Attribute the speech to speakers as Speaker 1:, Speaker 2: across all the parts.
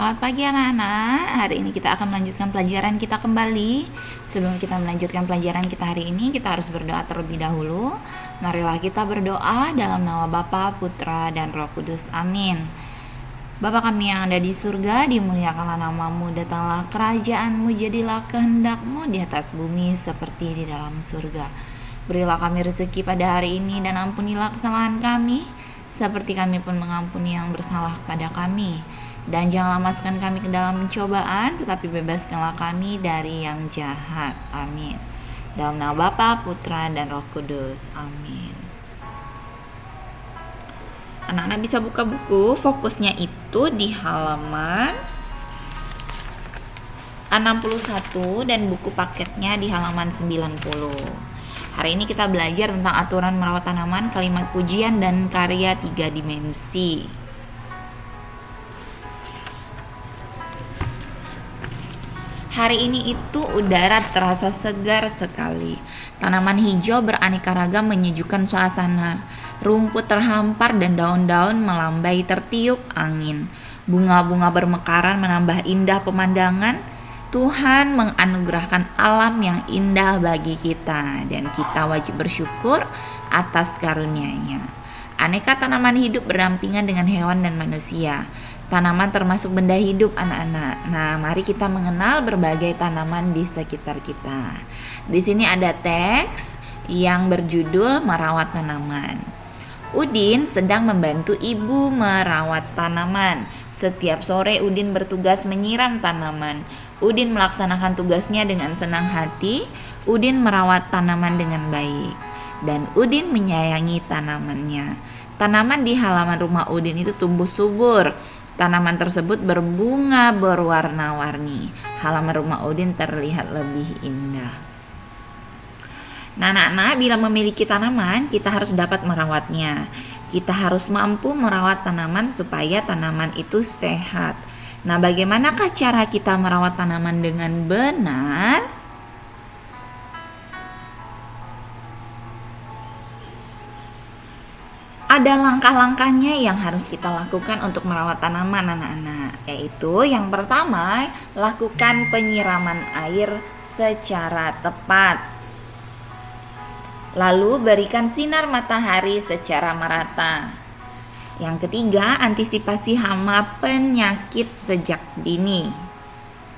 Speaker 1: Selamat pagi anak-anak. Hari ini kita akan melanjutkan pelajaran kita kembali. Sebelum kita melanjutkan pelajaran kita hari ini, kita harus berdoa terlebih dahulu. Marilah kita berdoa dalam nama Bapa, Putra, dan Roh Kudus. Amin. Bapa kami yang ada di surga, dimuliakanlah namamu, datanglah kerajaanmu, jadilah kehendakmu di atas bumi seperti di dalam surga. Berilah kami rezeki pada hari ini dan ampunilah kesalahan kami, seperti kami pun mengampuni yang bersalah kepada kami. Dan janganlah masukkan kami ke dalam pencobaan, tetapi bebaskanlah kami dari yang jahat. Amin. Dalam nama Bapa, Putra, dan Roh Kudus. Amin. Anak-anak bisa buka buku, fokusnya itu di halaman 61 dan buku paketnya di halaman 90. Hari ini kita belajar tentang aturan merawat tanaman, kalimat pujian, dan karya 3 dimensi. Hari ini itu udara terasa segar sekali. Tanaman hijau beraneka ragam menyejukkan suasana. Rumput terhampar dan daun-daun melambai tertiup angin. Bunga-bunga bermekaran menambah indah pemandangan. Tuhan menganugerahkan alam yang indah bagi kita dan kita wajib bersyukur atas karunia-Nya. Aneka tanaman hidup berdampingan dengan hewan dan manusia. Tanaman termasuk benda hidup anak-anak. Nah, mari kita mengenal berbagai tanaman di sekitar kita. Di sini ada teks yang berjudul Merawat Tanaman. Udin sedang membantu ibu merawat tanaman. Setiap sore Udin bertugas menyiram tanaman. Udin melaksanakan tugasnya dengan senang hati. Udin merawat tanaman dengan baik. Dan Udin menyayangi tanamannya. Tanaman di halaman rumah Udin itu tumbuh subur. Tanaman tersebut berbunga berwarna-warni. Halaman rumah Udin terlihat lebih indah. Nah, anak-anak, bila memiliki tanaman, kita harus dapat merawatnya. Kita harus mampu merawat tanaman supaya tanaman itu sehat. Nah, bagaimanakah cara kita merawat tanaman dengan benar? Ada langkah-langkahnya yang harus kita lakukan untuk merawat tanaman anak-anak, yaitu yang pertama, lakukan penyiraman air secara tepat. Lalu berikan sinar matahari secara merata. Yang ketiga, antisipasi hama penyakit sejak dini.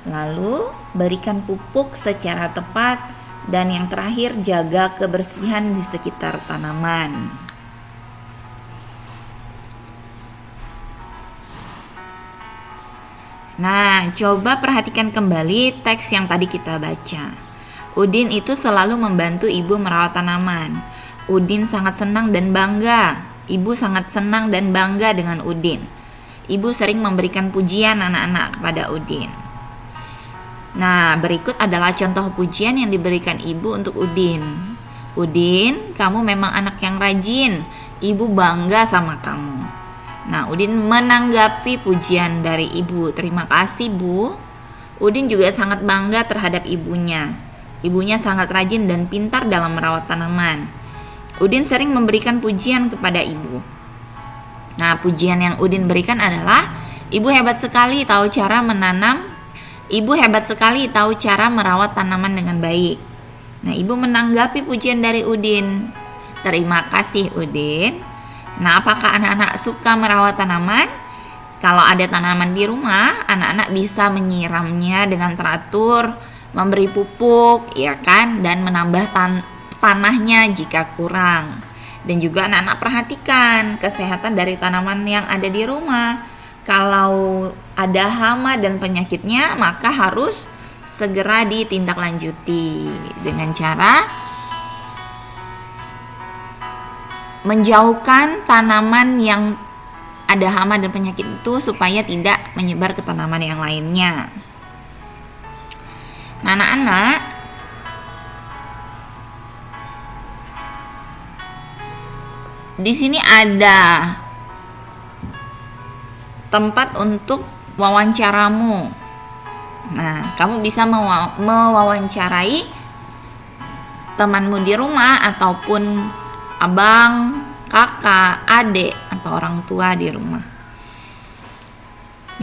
Speaker 1: Lalu berikan pupuk secara tepat dan yang terakhir, jaga kebersihan di sekitar tanaman. Nah, coba perhatikan kembali teks yang tadi kita baca. Udin itu selalu membantu ibu merawat tanaman. Udin sangat senang dan bangga. Ibu sangat senang dan bangga dengan Udin. Ibu sering memberikan pujian anak-anak kepada Udin. Nah, berikut adalah contoh pujian yang diberikan ibu untuk Udin. Udin, kamu memang anak yang rajin. Ibu bangga sama kamu. Nah, Udin menanggapi pujian dari ibu. Terima kasih, Bu. Udin juga sangat bangga terhadap ibunya. Ibunya sangat rajin dan pintar dalam merawat tanaman. Udin sering memberikan pujian kepada ibu. Nah, pujian yang Udin berikan adalah, ibu hebat sekali tahu cara menanam. Ibu hebat sekali tahu cara merawat tanaman dengan baik. Nah, ibu menanggapi pujian dari Udin. Terima kasih, Udin. Nah, apakah anak-anak suka merawat tanaman? Kalau ada tanaman di rumah, anak-anak bisa menyiramnya dengan teratur, memberi pupuk, ya kan, dan menambah tanahnya jika kurang. Dan juga anak-anak perhatikan kesehatan dari tanaman yang ada di rumah. Kalau ada hama dan penyakitnya, maka harus segera ditindaklanjuti dengan cara menjauhkan tanaman yang ada hama dan penyakit itu supaya tidak menyebar ke tanaman yang lainnya. Nah, anak-anak, di sini ada tempat untuk wawancaramu. Nah, kamu bisa mewawancarai temanmu di rumah ataupun abang, kakak, adik, atau orang tua di rumah.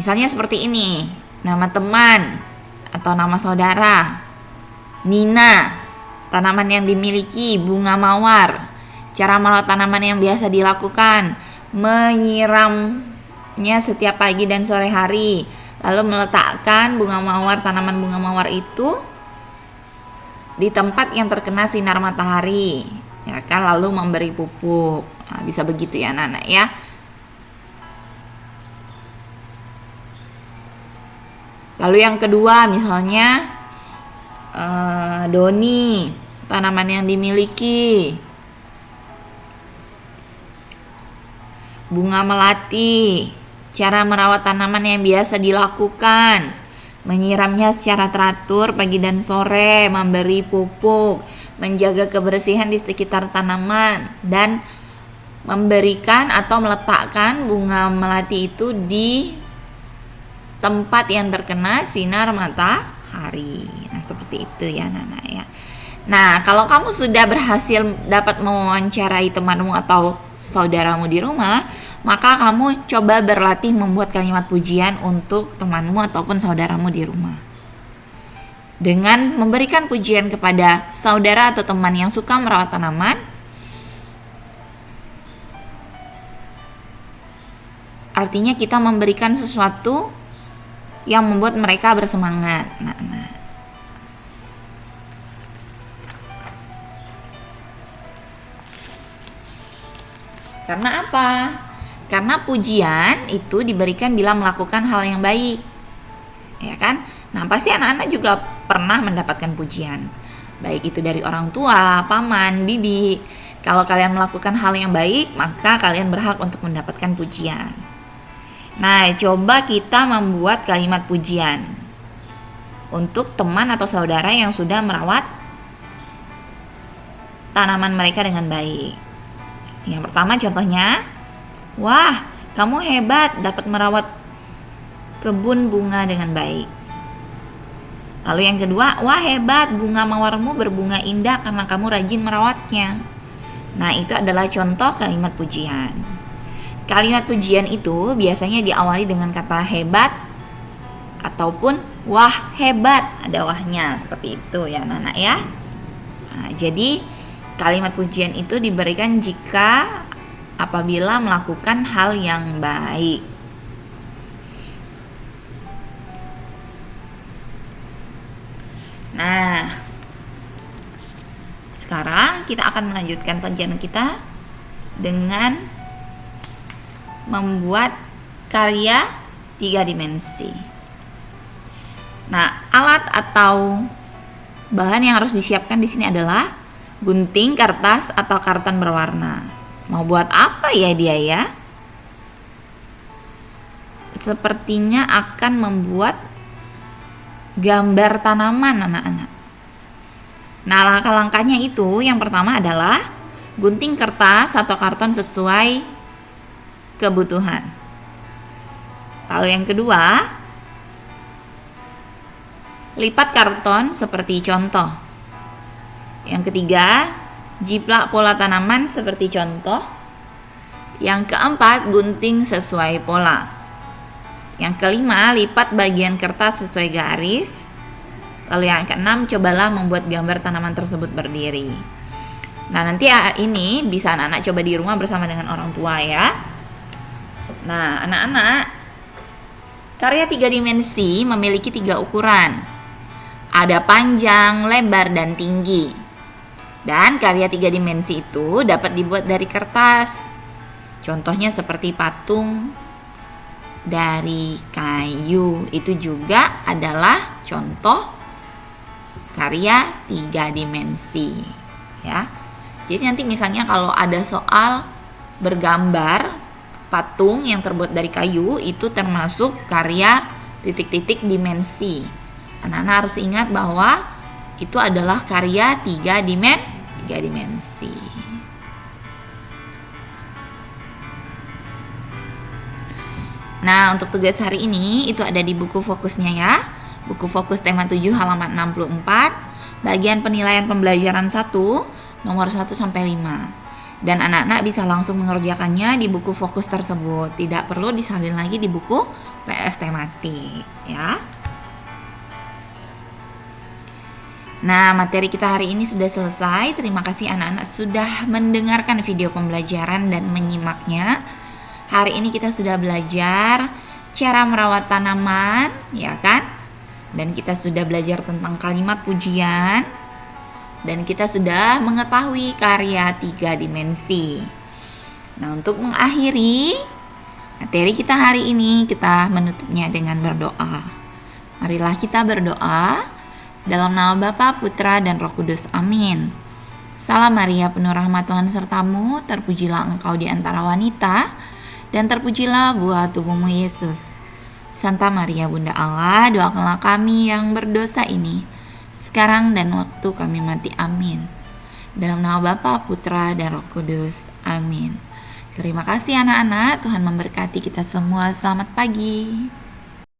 Speaker 1: Misalnya seperti ini, nama teman atau nama saudara. Nina, tanaman yang dimiliki, bunga mawar. Cara merawat tanaman yang biasa dilakukan, menyiramnya setiap pagi dan sore hari. Lalu meletakkan tanaman bunga mawar itu di tempat yang terkena sinar matahari, ya kan, lalu memberi pupuk. Nah, bisa begitu ya anak-anak ya. Lalu yang kedua misalnya Doni, tanaman yang dimiliki, bunga melati. Cara merawat tanaman yang biasa dilakukan, menyiramnya secara teratur pagi dan sore, memberi pupuk, menjaga kebersihan di sekitar tanaman, dan memberikan atau meletakkan bunga melati itu di tempat yang terkena sinar matahari. Nah, seperti itu ya anak-anak ya. Nah, kalau kamu sudah berhasil dapat mewawancarai temanmu atau saudaramu di rumah, maka kamu coba berlatih membuat kalimat pujian untuk temanmu ataupun saudaramu di rumah. Dengan memberikan pujian kepada saudara atau teman yang suka merawat tanaman, artinya kita memberikan sesuatu yang membuat mereka bersemangat. Nah. Karena apa? Karena pujian itu diberikan bila melakukan hal yang baik, ya kan? Nah, pasti anak-anak juga pernah mendapatkan pujian, baik itu dari orang tua, paman, bibi. Kalau kalian melakukan hal yang baik, maka kalian berhak untuk mendapatkan pujian. Nah, coba kita membuat kalimat pujian untuk teman atau saudara yang sudah merawat tanaman mereka dengan baik. Yang pertama contohnya, wah, kamu hebat dapat merawat kebun bunga dengan baik. Lalu yang kedua, wah hebat, bunga mawarmu berbunga indah karena kamu rajin merawatnya. Nah, itu adalah contoh kalimat pujian. Kalimat pujian itu biasanya diawali dengan kata hebat ataupun wah hebat, ada wahnya, seperti itu ya anak-anak ya. Nah, jadi kalimat pujian itu diberikan jika apabila melakukan hal yang baik. Nah, sekarang kita akan melanjutkan pelajaran kita dengan membuat karya 3 dimensi. Nah, alat atau bahan yang harus disiapkan di sini adalah gunting, kertas, atau karton berwarna. Mau buat apa ya dia ya? Sepertinya akan membuat gambar tanaman anak-anak. Nah, langkah-langkahnya itu yang pertama adalah gunting kertas atau karton sesuai kebutuhan. Lalu yang kedua, lipat karton seperti contoh. Yang ketiga, jiplak pola tanaman seperti contoh. Yang keempat, gunting sesuai pola. Yang kelima, lipat bagian kertas sesuai garis. Lalu yang keenam, cobalah membuat gambar tanaman tersebut berdiri. Nah, nanti ini bisa anak-anak coba di rumah bersama dengan orang tua ya. Nah, anak-anak, karya 3 dimensi memiliki 3 ukuran. Ada panjang, lebar, dan tinggi. Dan karya 3 dimensi itu dapat dibuat dari kertas. Contohnya seperti patung dari kayu. Itu juga adalah contoh karya 3 dimensi ya. Jadi nanti misalnya kalau ada soal bergambar patung yang terbuat dari kayu, itu termasuk karya titik-titik dimensi. Anak-anak harus ingat bahwa itu adalah karya 3 dimensi. Nah, untuk tugas hari ini itu ada di buku fokusnya ya. Buku fokus tema 7 halaman 64, bagian penilaian pembelajaran 1, nomor 1 sampai 5. Dan anak-anak bisa langsung mengerjakannya di buku fokus tersebut. Tidak perlu disalin lagi di buku PS tematik, ya. Nah, materi kita hari ini sudah selesai. Terima kasih anak-anak sudah mendengarkan video pembelajaran dan menyimaknya. Hari ini kita sudah belajar cara merawat tanaman, ya kan? Dan kita sudah belajar tentang kalimat pujian. Dan kita sudah mengetahui karya 3 dimensi. Nah, untuk mengakhiri materi kita hari ini, kita menutupnya dengan berdoa. Marilah kita berdoa dalam nama Bapa, Putra, dan Roh Kudus. Amin. Salam Maria, penuh rahmat Tuhan sertamu, terpujilah engkau di antara wanita, dan terpujilah buah tubuhmu Yesus. Santa Maria Bunda Allah, doakanlah kami yang berdosa ini, sekarang dan waktu kami mati. Amin. Dalam nama Bapa, Putra, dan Roh Kudus. Amin. Terima kasih anak-anak, Tuhan memberkati kita semua. Selamat pagi.